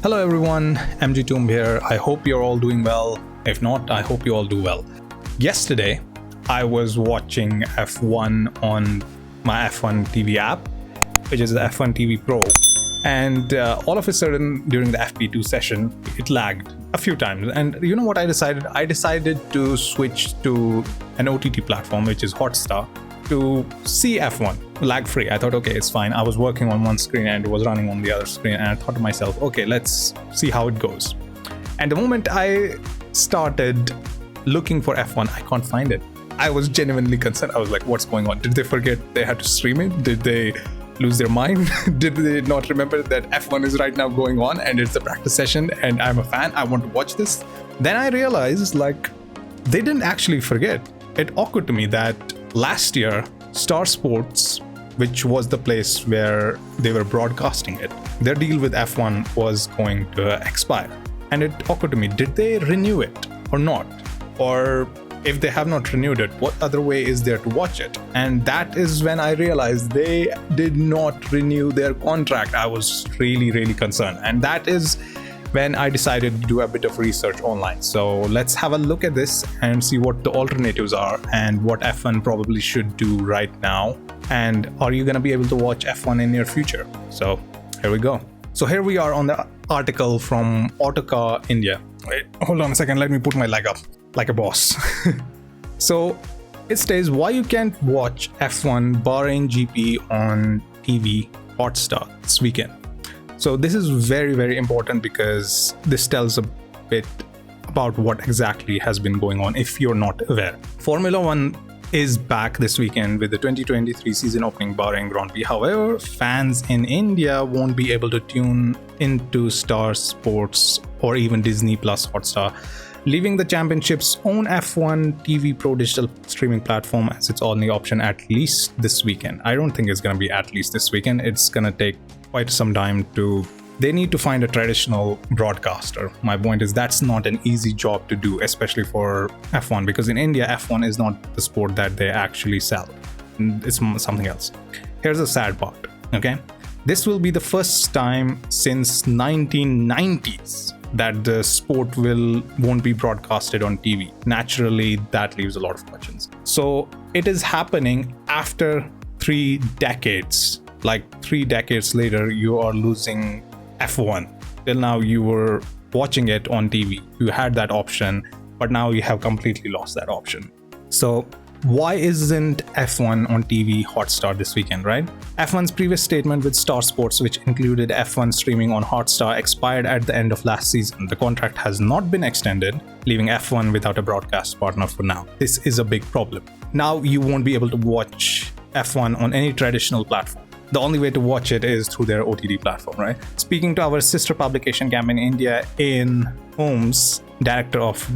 Hello everyone, MG Tomb here. I hope you're all doing well. If not, I hope you all do well. Yesterday, I was watching F1 on my F1 TV app, which is the F1 TV Pro. And all of a sudden, during the FP2 session, it lagged a few times. And you know what I decided? I decided to switch to an OTT platform, which is Hotstar, to see F1 lag free. I thought, okay, it's fine. I was working on one screen and it was running on the other screen, and I thought to myself, okay, let's see how it goes. And the moment I started looking for F1, I can't find it. I was genuinely concerned. I was like, what's going on? Did they forget they had to stream it? Did they lose their mind? Did they not remember that F1 is right now going on and it's a practice session and I'm a fan, I want to watch this? Then I realized, like, they didn't actually forget. It occurred to me that last year, StarSports, which was the place where they were broadcasting it, their deal with F1 was going to expire. And it occurred to me, did they renew it or not? Or if they have not renewed it, what other way is there to watch it? And that is when I realized they did not renew their contract. I was really concerned. And that is when I decided to do a bit of research online. So let's have a look at this and see what the alternatives are and what F1 probably should do right now. And are you going to be able to watch F1 in near future? So here we go. So here we are on the article from Autocar India. Wait, hold on a second. Let me put my leg up like a boss. So it states why you can't watch F1 Bahrain GP on TV Hotstar this weekend. So this is very important because this tells a bit about what exactly has been going on if you're not aware. Formula One is back this weekend with the 2023 season opening Bahrain Grand Prix. However, fans in India won't be able to tune into StarSports or even Disney Plus Hotstar, leaving the championship's own F1 TV Pro digital streaming platform as its only option at least this weekend. I don't think it's going to be at least this weekend. It's going to take quite some time they need to find a traditional broadcaster. My point is that's not an easy job to do, especially for F1, because in India, F1 is not the sport that they actually sell. It's something else. Here's the sad part, okay? This will be the first time since 1990s that the sport won't be broadcasted on TV. Naturally, that leaves a lot of questions. So it is happening after 3 decades. Like 3 decades later, you are losing F1. Till now, you were watching it on TV. You had that option, but now you have completely lost that option. So why isn't F1 on TV Hotstar this weekend, right? F1's previous statement with StarSports, which included F1 streaming on Hotstar, expired at the end of last season. The contract has not been extended, leaving F1 without a broadcast partner for now. This is a big problem. Now you won't be able to watch F1 on any traditional platform. The only way to watch it is through their OTT platform, right? Speaking to our sister publication Campaign India, Ian Holmes, director of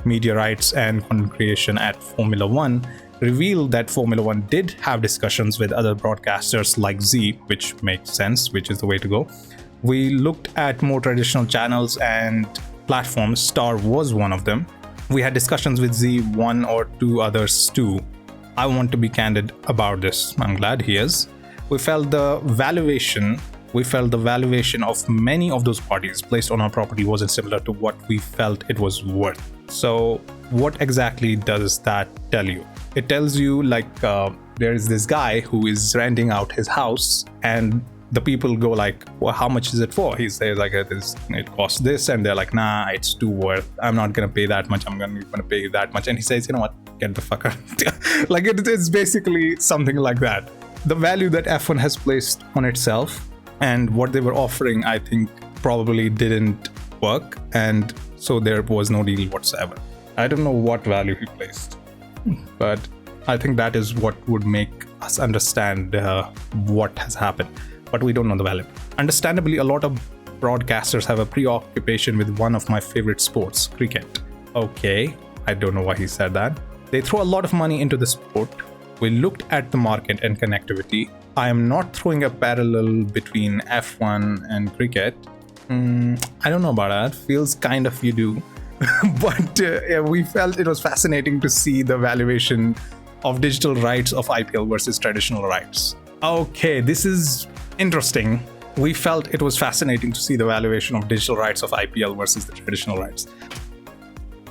media rights and content creation at Formula One, revealed that Formula One did have discussions with other broadcasters like Z, which makes sense, which is the way to go. We looked at more traditional channels and platforms. Star was one of them. We had discussions with Z, 1 or 2 others too. I want to be candid about this. I'm glad he is. We felt the valuation of many of those parties placed on our property wasn't similar to what we felt it was worth. So what exactly does that tell you? It tells you like there is this guy who is renting out his house and the people go like, well, how much is it for? He says like it costs this, and they're like, nah, it's too worth. I'm not gonna pay that much. I'm gonna pay that much. And he says, you know what? Get the fuck out. Like it's basically something like that. The value that F1 has placed on itself and what they were offering, I think, probably didn't work, and so there was no deal whatsoever. I don't know what value he placed, but I think that is what would make us understand what has happened, but we don't know the value. Understandably, a lot of broadcasters have a preoccupation with one of my favorite sports, cricket. Okay, I don't know why he said that. They throw a lot of money into the sport. We looked at the market and connectivity. I am not throwing a parallel between F1 and cricket. I don't know about that. Feels kind of you do. But we felt it was fascinating to see the valuation of digital rights of IPL versus traditional rights. Okay, this is interesting. we felt it was fascinating to see the valuation of digital rights of IPL versus the traditional rights.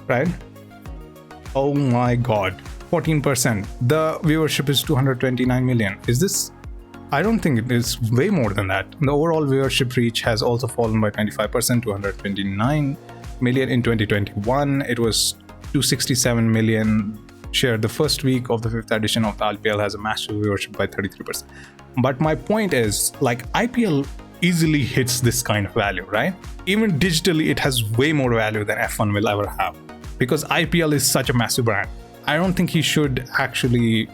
Right? Oh my god, 14%. The viewership is 229 million. Is this? I don't think it is. Way more than that. The overall viewership reach has also fallen by 25%, 229 million in 2021. It was 267 million shared the first week of the 5th edition of the IPL, has a massive viewership by 33%. But my point is, like, IPL easily hits this kind of value, right? Even digitally, it has way more value than F1 will ever have, because IPL is such a massive brand. I don't think he should actually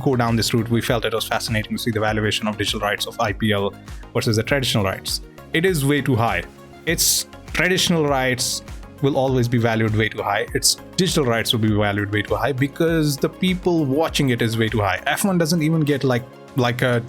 go down this route. We felt it was fascinating to see the valuation of digital rights of IPL versus the traditional rights. It is way too high. Its traditional rights will always be valued way too high. Its digital rights will be valued way too high because the people watching it is way too high. F1 doesn't even get like a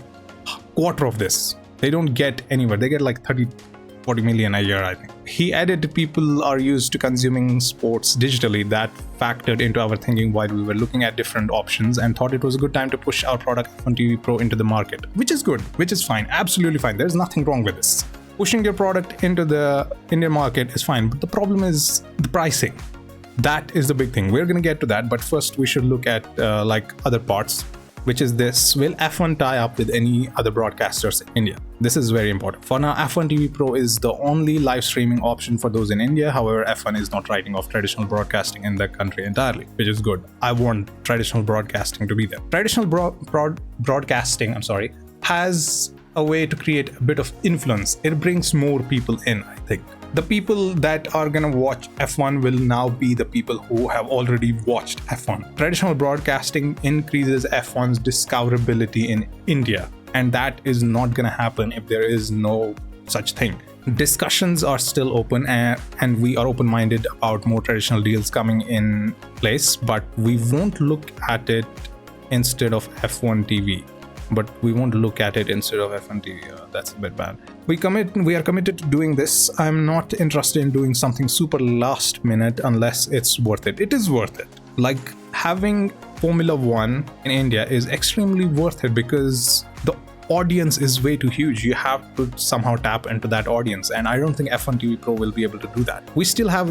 quarter of this. They don't get anywhere. They get like 30-40 million a year, I think. He added people are used to consuming sports digitally. That factored into our thinking while we were looking at different options and thought it was a good time to push our product F1 TV Pro into the market, which is good, which is fine, absolutely fine. There's nothing wrong with this. Pushing your product into the Indian market is fine, but the problem is the pricing. That is the big thing. We're going to get to that, but first we should look at like other parts, which is this: will F1 tie up with any other broadcasters in India? This is very important. For now, F1 TV Pro is the only live streaming option for those in India. However, F1 is not writing off traditional broadcasting in the country entirely, which is good. I want traditional broadcasting to be there. Traditional broadcasting, has a way to create a bit of influence. It brings more people in, I think. The people that are going to watch F1 will now be the people who have already watched F1. Traditional broadcasting increases F1's discoverability in India, and that is not going to happen if there is no such thing. Discussions are still open, and we are open-minded about more traditional deals coming in place, but we won't look at it instead of F1 TV. That's a bit bad. We are committed to doing this. I'm not interested in doing something super last minute unless it's worth it. It is worth it. Like, having Formula 1 in India is extremely worth it because the audience is way too huge. You have to somehow tap into that audience, and I don't think F1 TV Pro will be able to do that. We still have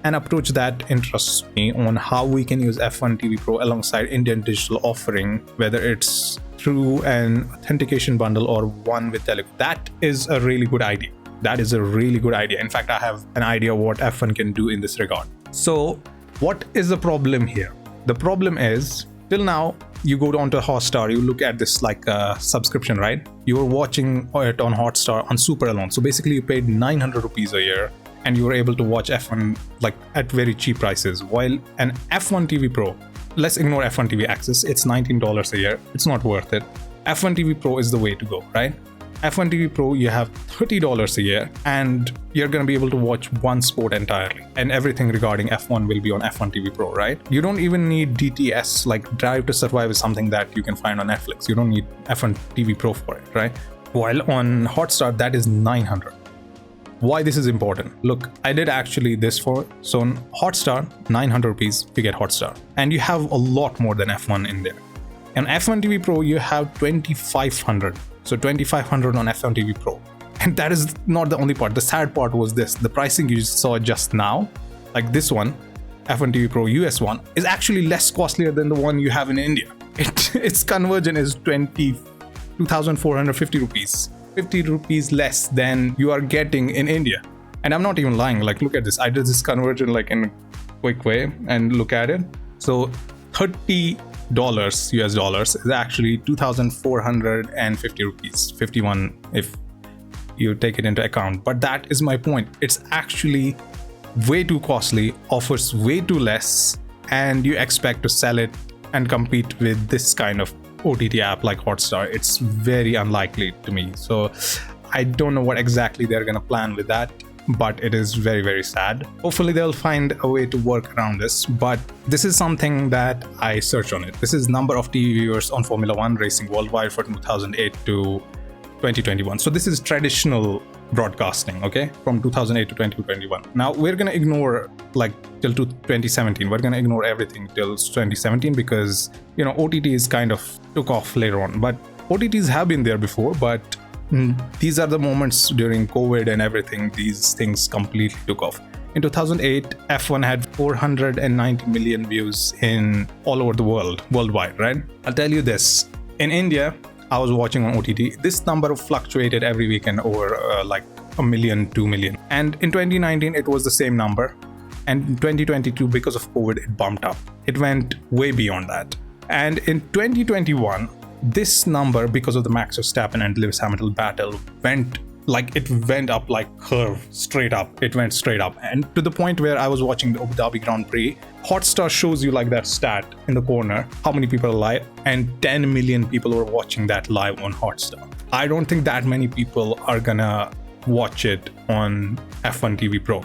an approach that interests me on how we can use F1 TV Pro alongside Indian digital offering, whether it's through an authentication bundle or one with Telugu. That is a really good idea. In fact, I have an idea what F1 can do in this regard. So what is the problem here? The problem is, till now, you go onto Hotstar, you look at this like a subscription, right? You're watching it on Hotstar on Super alone. So basically you paid 900 rupees a year and you were able to watch F1 like at very cheap prices. While an F1 TV Pro, let's ignore F1 TV Access, it's $19 a year. It's not worth it. F1 TV Pro is the way to go, right? F1 TV Pro, you have $30 a year and you're going to be able to watch one sport entirely, and everything regarding F1 will be on F1 TV Pro, right? You don't even need DTS, like Drive to Survive is something that you can find on Netflix. You don't need F1 TV Pro for it, right? While on Hotstar, that is 900. Why this is important? Look, I did actually this for, so on Hotstar, 900 rupees, you get Hotstar. And you have a lot more than F1 in there. On F1 TV Pro, you have 2500. So 2500 on F1 TV Pro. And that is not the only part. The sad part was this. The pricing you saw just now, like this one, F1 TV Pro US one, is actually less costlier than the one you have in India. Its conversion is 2,450 rupees. 50 rupees less than you are getting in India. And I'm not even lying. Like, look at this. I did this conversion like in a quick way and look at it. So $30 US dollars is actually 2,450 rupees, 51 if you take it into account. But that is my point. It's actually way too costly, offers way too less, and you expect to sell it and compete with this kind of OTT app like Hotstar. It's very unlikely to me. So I don't know what exactly they're going to plan with that, but it is very, very sad. Hopefully they'll find a way to work around this, but this is something that I search on it. This is number of TV viewers on Formula 1 racing worldwide for 2008 to 2021. So this is traditional broadcasting, okay, from 2008 to 2021. Now we're going to ignore like till 2017. We're going to ignore everything till 2017 because, you know, OTTs kind of took off later on, but OTTs have been there before, but These are the moments during COVID and everything, these things completely took off. In 2008, F1 had 490 million views in all over the world, worldwide, right? I'll tell you this. In India, I was watching on OTT. This number fluctuated every weekend over like 1 million, 2 million. And in 2019, it was the same number. And in 2022, because of COVID, it bumped up. It went way beyond that. And in 2021, this number, because of the Max Verstappen and Lewis Hamilton battle, went up like curve, straight up. It went straight up. And to the point where I was watching the Abu Dhabi Grand Prix, Hotstar shows you like that stat in the corner, how many people are live, and 10 million people were watching that live on Hotstar. I don't think that many people are gonna watch it on F1 TV Pro.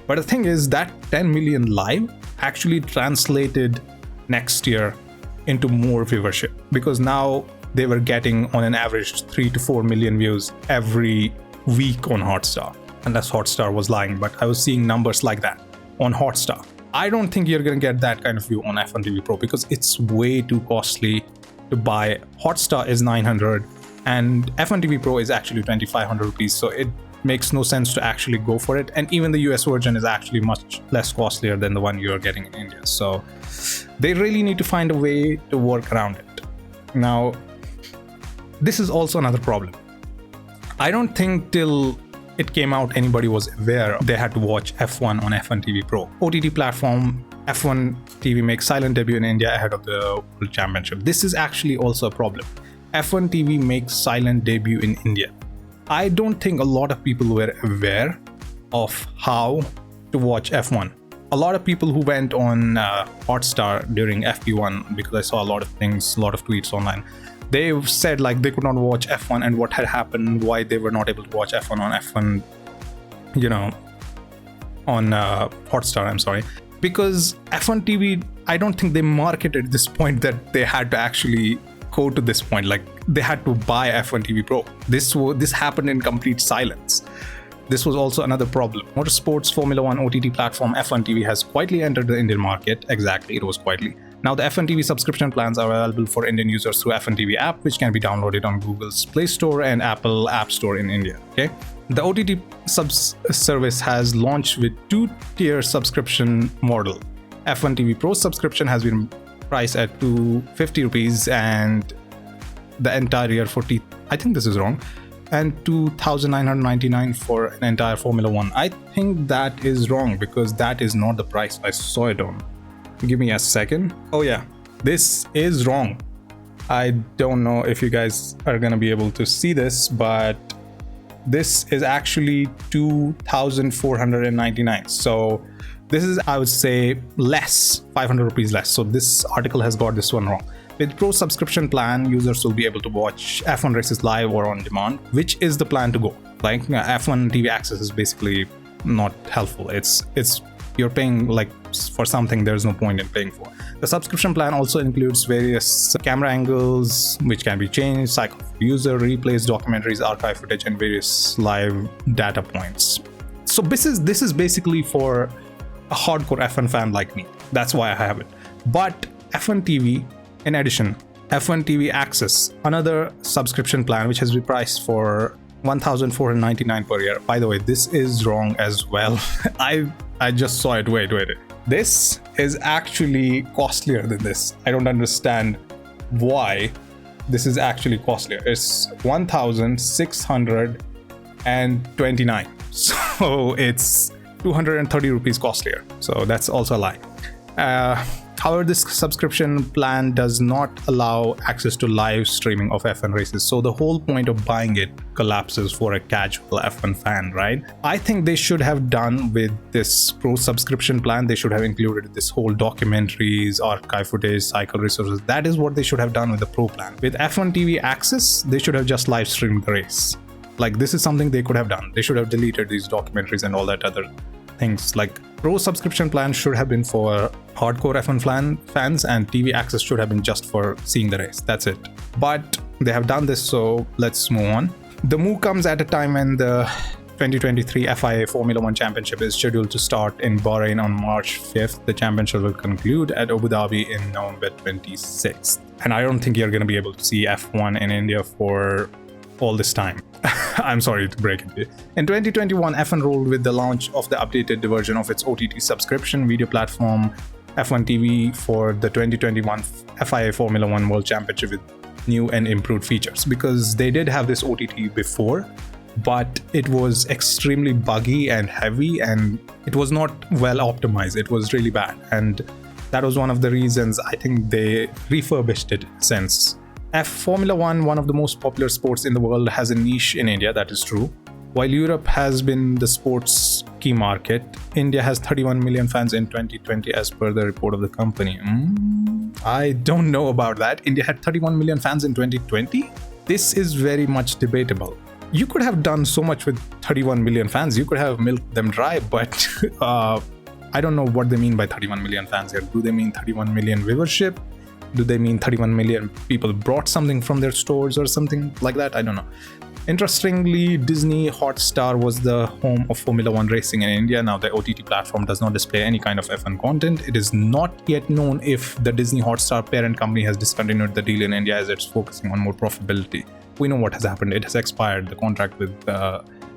But the thing is that 10 million live actually translated next year into more viewership, because now they were getting on an average 3 to 4 million views every week on Hotstar, unless Hotstar was lying, but I was seeing numbers like that on Hotstar. I don't think you're going to get that kind of view on F1 TV Pro because it's way too costly to buy. Hotstar is 900 and F1 TV Pro is actually 2,500 rupees, so it makes no sense to actually go for it. And even the US version is actually much less costlier than the one you're getting in India. So they really need to find a way to work around it. Now, this is also another problem. I don't think till it came out anybody was aware they had to watch F1 on F1 TV Pro. OTT platform F1 TV makes silent debut in India ahead of the World Championship. This is actually also a problem. F1 TV makes silent debut in India. I don't think a lot of people were aware of how to watch F1. A lot of people who went on Hotstar during FP1, because I saw a lot of things, a lot of tweets online, they said like they could not watch F1 and what had happened, why they were not able to watch F1 on F1, on Hotstar, I'm sorry. Because F1 TV, I don't think they marketed this point that they had to actually go to this point, like they had to buy F1 TV Pro. This happened in complete silence. This was also another problem. Motorsports Formula 1 OTT platform F1 TV has quietly entered the Indian market. Exactly, it was quietly. Now the F1 TV subscription plans are available for Indian users through F1 TV app, which can be downloaded on Google's Play Store and Apple App Store in India. Okay, the OTT service has launched with two-tier subscription model. F1 TV Pro subscription has been priced at 250 rupees and the entire year I think this is wrong, and 2,999 for an entire Formula 1. I think that is wrong because that is not the price I saw it on. Give me a second. Oh yeah, this is wrong. I don't know if you guys are gonna be able to see this, but this is actually 2,499. So this is, I would say, less, 500 rupees less. So this article has got this one wrong. With Pro subscription plan, users will be able to watch F1 races live or on demand, which is the plan to go. Like F1 TV access is basically not helpful. It's you're paying like for something there's no point in paying for. The subscription plan also includes various camera angles which can be changed, cycle for user, replays, documentaries, archive footage, and various live data points. So this is basically for a hardcore F1 fan like me. That's why I have it. But F1 TV, in addition, F1 TV Access, another subscription plan which has been priced for 1,499 per year. By the way, this is wrong as well. I just saw it. Wait. This is actually costlier than this. I don't understand why this is actually costlier. It's 1,629. So it's 230 rupees costlier. So that's also a lie. However, this subscription plan does not allow access to live streaming of F1 races. So the whole point of buying it collapses for a casual F1 fan, right? I think they should have done with this Pro subscription plan, they should have included this whole documentaries, archive footage, cycle resources. That is what they should have done with the Pro plan. With F1 TV Access, they should have just live streamed the race. Like this is something they could have done. They should have deleted these documentaries and all that other things. Like Pro subscription plan should have been for hardcore F1 fans and TV Access should have been just for seeing the race. That's it. But they have done this, so let's move on. The move comes at a time when the 2023 FIA Formula 1 Championship is scheduled to start in Bahrain on March 5th. The championship will conclude at Abu Dhabi in November 26th. And I don't think you're going to be able to see F1 in India for all this time. I'm sorry to break it. In 2021, F1 rolled with the launch of the updated version of its OTT subscription video platform, F1 TV, for the 2021 FIA Formula One World Championship with new and improved features. Because they did have this OTT before, but it was extremely buggy and heavy, and it was not well optimized. It was really bad, and that was one of the reasons I think they refurbished it since. Formula One, one of the most popular sports in the world, has a niche in India, that is true. While Europe has been the sport's key market, India has 31 million fans in 2020 as per the report of the company. I don't know about that. India had 31 million fans in 2020? This is very much debatable. You could have done so much with 31 million fans. You could have milked them dry, but I don't know what they mean by 31 million fans here. Do they mean 31 million viewership? Do they mean 31 million people brought something from their stores or something like that? I don't know. Interestingly, Disney Hotstar was the home of Formula One racing in India. Now, the OTT platform does not display any kind of F1 content. It is not yet known if the Disney Hotstar parent company has discontinued the deal in India as it's focusing on more profitability. We know what has happened. It has expired. The contract with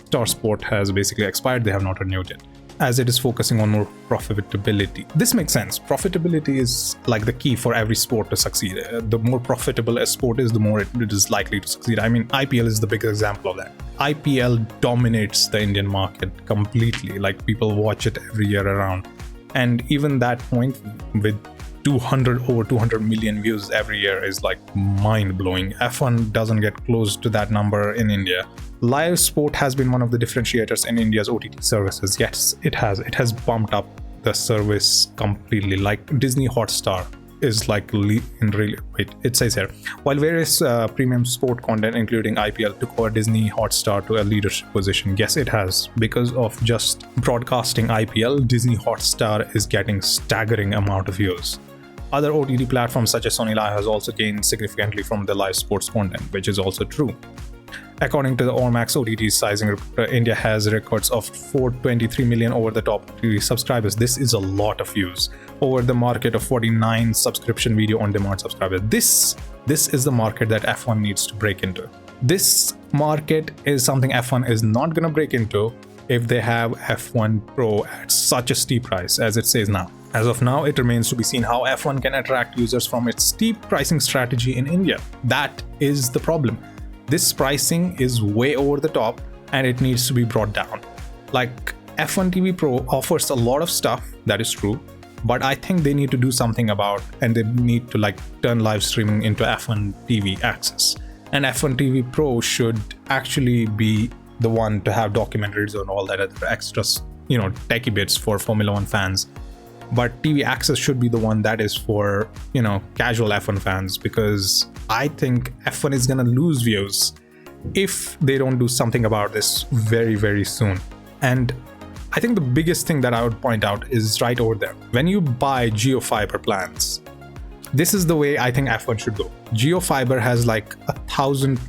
StarSports has basically expired. They have not renewed it, as it is focusing on more profitability. This makes sense. Profitability is like the key for every sport to succeed. The more profitable a sport is, the more it is likely to succeed. I mean, IPL is the biggest example of that. IPL dominates the Indian market completely. Like, people watch it every year around. And even that point, with over 200 million views every year, is like mind-blowing. F1 doesn't get close to that number in India. Live sport has been one of the differentiators in India's OTT services. Yes, it has. It has bumped up the service completely. Like, Disney Hotstar is like it says here. While various premium sport content, including IPL, took over Disney Hotstar to a leadership position. Yes, it has. Because of just broadcasting IPL, Disney Hotstar is getting staggering amount of views. Other OTT platforms such as Sony Live has also gained significantly from the live sports content, which is also true. According to the Ormax OTT sizing report, India has records of 423 million over-the-top TV subscribers. This is a lot of views over the market of 49 subscription video on-demand subscribers. This is the market that F1 needs to break into. This market is something F1 is not going to break into if they have F1 Pro at such a steep price as it says now. As of now, it remains to be seen how F1 can attract users from its steep pricing strategy in India. That is the problem. This pricing is way over the top and it needs to be brought down. Like, F1 TV Pro offers a lot of stuff, that is true, but I think they need to do something about, and they need to turn live streaming into F1 TV access. And F1 TV Pro should actually be the one to have documentaries and all that other extras, techie bits for Formula One fans. But TV access should be the one that is for, casual F1 fans, because I think F1 is going to lose views if they don't do something about this very, very soon. And I think the biggest thing that I would point out is right over there. When you buy JioFiber plans, this is the way I think F1 should go. JioFiber has 1,000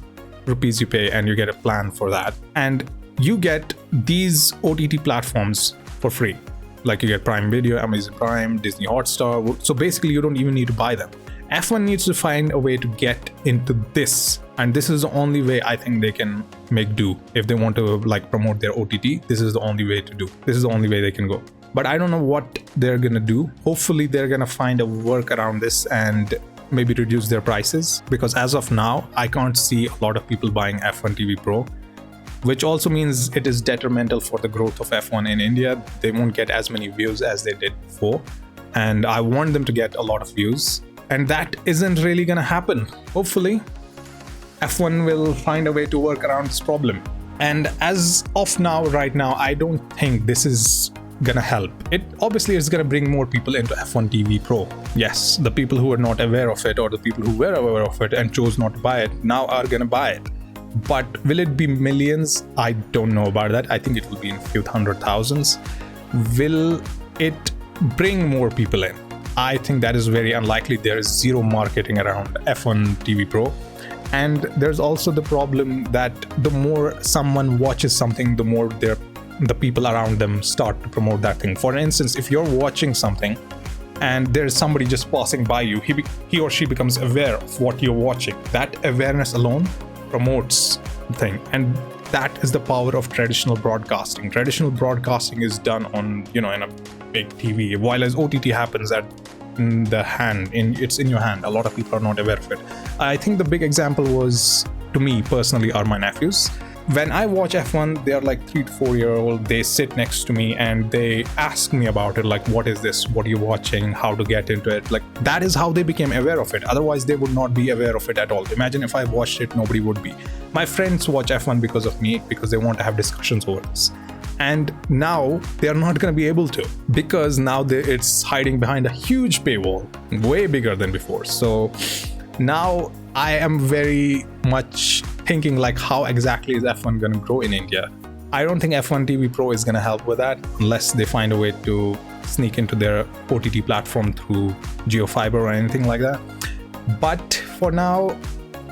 rupees you pay and you get a plan for that. And you get these OTT platforms for free. Like, you get Prime Video, Amazon Prime, Disney Hotstar. So basically, you don't even need to buy them. F1 needs to find a way to get into this. And this is the only way I think they can make do. If they want to promote their OTT, this is the only way to do. This is the only way they can go. But I don't know what they're going to do. Hopefully, they're going to find a work around this and maybe reduce their prices. Because as of now, I can't see a lot of people buying F1 TV Pro, which also means it is detrimental for the growth of F1 in India. They won't get as many views as they did before. And I want them to get a lot of views. And that isn't really going to happen. Hopefully, F1 will find a way to work around this problem. And as of now, right now, I don't think this is going to help. It obviously is going to bring more people into F1 TV Pro. Yes, the people who are not aware of it, or the people who were aware of it and chose not to buy it, now are going to buy it. But will it be millions? I don't know about that. I think it will be in a few hundred thousands. Will it bring more people in? I think that is very unlikely. There is zero marketing around F1 TV Pro. And there's also the problem that the more someone watches something, the more the people around them start to promote that thing. For instance, if you're watching something and there's somebody just passing by you, he or she becomes aware of what you're watching. That awareness alone promotes thing. And that is the power of traditional broadcasting. Traditional broadcasting is done on, in a big TV, while as OTT happens in the hand, it's in your hand. A lot of people are not aware of it. I think the big example was, to me personally, are my nephews. When I watch F1, they are like 3 to 4 year old. They sit next to me and they ask me about it, like, what is this? What are you watching? How to get into it? Like, that is how they became aware of it. Otherwise, they would not be aware of it at all. Imagine if I watched it, nobody would be. My friends watch F1 because of me, because they want to have discussions over this. And now they are not going to be able to, because now it's hiding behind a huge paywall, way bigger than before. So now I am very much thinking, like, how exactly is F1 going to grow in India? I don't think F1 TV Pro is going to help with that, unless they find a way to sneak into their OTT platform through GeoFiber or anything like that. But for now,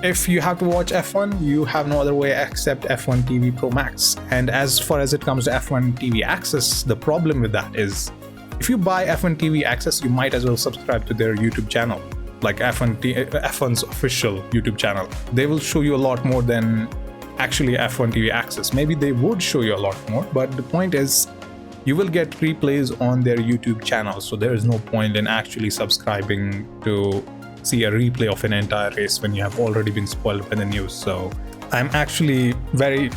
if you have to watch F1, you have no other way except F1 TV Pro Max. And as far as it comes to F1 TV Access, the problem with that is, if you buy F1 TV Access, you might as well subscribe to their YouTube channel, like F1's official YouTube channel. They will show you a lot more than actually F1 TV Access. Maybe they would show you a lot more, but the point is, you will get replays on their YouTube channel. So there is no point in actually subscribing to see a replay of an entire race when you have already been spoiled by the news. So I'm actually very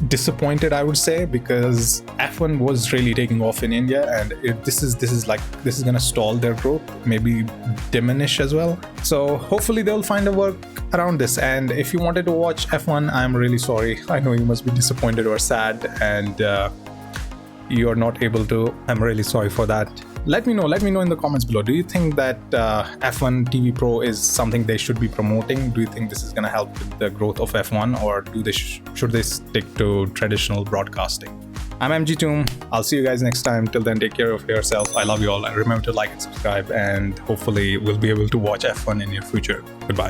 disappointed, I would say, because F1 was really taking off in India, and this is going to stall their growth, maybe diminish as well. So hopefully they'll find a work around this. And if you wanted to watch F1, I'm really sorry. I know you must be disappointed or sad, and you are not able to. I'm really sorry for that. Let me know in the comments below. Do you think that F1 TV Pro is something they should be promoting? Do you think this is going to help with the growth of F1, or should they stick to traditional broadcasting? I'm MG Toom. I'll see you guys next time. Till then, take care of yourself. I love you all, and remember to like and subscribe, and hopefully we'll be able to watch F1 in your future. Goodbye.